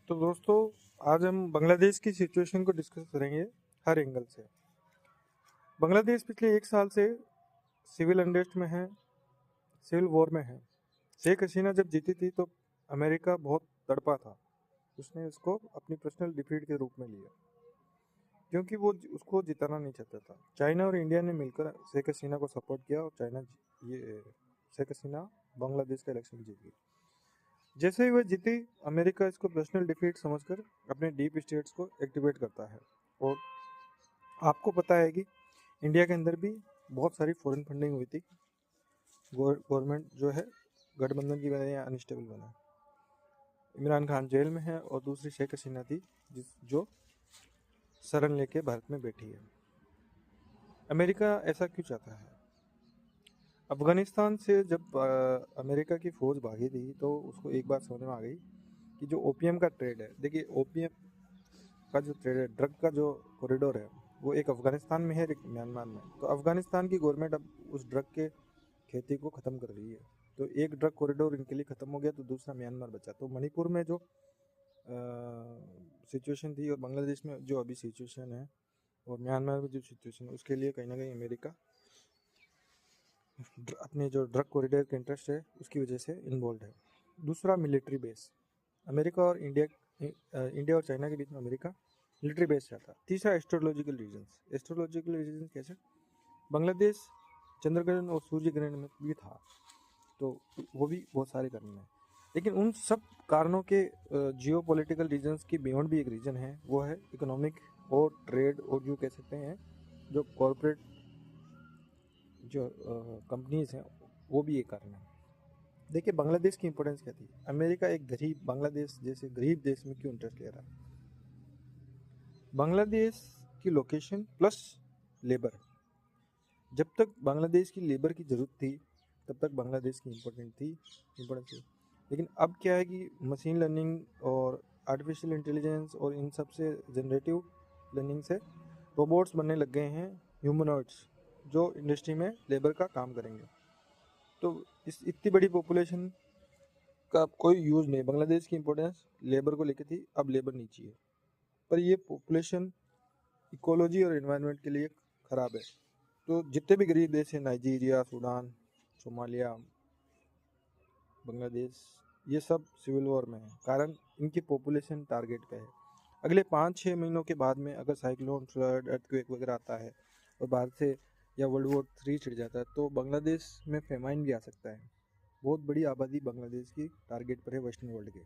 तो दोस्तों, आज हम बांग्लादेश की सिचुएशन को डिस्कस करेंगे हर एंगल से। बांग्लादेश पिछले 1 साल से सिविल अनरेस्ट में है, सिविल वॉर में है। शेख हसीना जब जीती थी तो अमेरिका बहुत तड़पा था। उसने इसको अपनी पर्सनल डिफीट के रूप में लिया, क्योंकि वो उसको जिताना नहीं चाहता था। चाइना और इंडिया ने मिलकर शेख हसीना को सपोर्ट किया और ये शेख हसीना बांग्लादेश का इलेक्शन जीत गई। जैसे ही वह जीती, अमेरिका इसको पर्सनल डिफीट समझकर अपने डीप स्टेट्स को एक्टिवेट करता है। और आपको पता है कि इंडिया के अंदर भी बहुत सारी फॉरेन फंडिंग हुई थी। गवर्नमेंट जो है गठबंधन की वजह से अनस्टेबल बना। इमरान खान जेल में है और दूसरी शेख हसीना थी जो शरण लेके भारत में बैठी है। अमेरिका ऐसा क्यों चाहता है? अफगानिस्तान से जब अमेरिका की फौज भागी थी तो उसको एक बात समझ में आ गई कि जो ओपीएम का ट्रेड है, देखिए ओपीएम का जो ट्रेड है, ड्रग का जो कॉरिडोर है, वो एक अफगानिस्तान में है, एक म्यांमार में। तो अफगानिस्तान की गवर्नमेंट अब उस ड्रग के खेती को ख़त्म कर रही है। तो एक ड्रग कॉरिडोर इनके लिए ख़त्म हो गया तो दूसरा म्यांमार बचा। तो मणिपुर में जो सिचुएशन थी और बांग्लादेश में जो अभी सिचुएशन है और म्यांमार में जो सिचुएशन है, उसके लिए कहीं ना कहीं अमेरिका अपने जो ड्रग कॉरिडोर के इंटरेस्ट है उसकी वजह से इन्वॉल्व है। दूसरा, मिलिट्री बेस। अमेरिका और इंडिया और चाइना के बीच में अमेरिका मिलिट्री बेस चाहता है। तीसरा, एस्ट्रोलॉजिकल रीजंस। एस्ट्रोलॉजिकल रीजन कैसे? बांग्लादेश चंद्रग्रहण और सूर्य ग्रहण में भी था, तो वो भी बहुत सारे कारण हैं। लेकिन उन सब कारणों के जियो पॉलिटिकल रीजन्स की बियॉन्ड भी एक रीजन है, वो है इकोनॉमिक और ट्रेड, और जो कह सकते हैं जो कॉरपोरेट जो कंपनीज हैं, वो भी एक कारण है। देखिए, बांग्लादेश की इंपॉर्टेंस क्या थी? अमेरिका एक गरीब बांग्लादेश जैसे गरीब देश में क्यों इंटरेस्ट ले रहा है? बांग्लादेश की लोकेशन प्लस लेबर। जब तक बांग्लादेश की लेबर की ज़रूरत थी तब तक बांग्लादेश की इम्पोर्टेंस थी। लेकिन अब क्या है कि मशीन लर्निंग और आर्टिफिशियल इंटेलिजेंस और इन सब से जनरेटिव लर्निंग से रोबोट्स बनने लग गए हैं, ह्यूमनॉइड्स, जो इंडस्ट्री में लेबर का काम करेंगे। तो इस इतनी बड़ी पॉपुलेशन का कोई यूज़ नहीं। बांग्लादेश की इंपॉर्टेंस लेबर को लेकर थी, अब लेबर नहीं चाहिए। पर ये पॉपुलेशन इकोलॉजी और एनवायरनमेंट के लिए ख़राब है। तो जितने भी गरीब देश हैं, नाइजीरिया, सूडान, सोमालिया, बांग्लादेश, ये सब सिविल वॉर में है। कारण इनकी पॉपुलेशन टारगेट पे है। अगले 5-6 महीनों के बाद में अगर साइक्लोन, फ्लड, अर्थक्वेक वगैरह आता है और भारत से या वर्ल्ड वॉर 3 छिड़ जाता है तो बांग्लादेश में फेमाइन भी आ सकता है। बहुत बड़ी आबादी बांग्लादेश की टारगेट पर है वेस्टर्न वर्ल्ड के।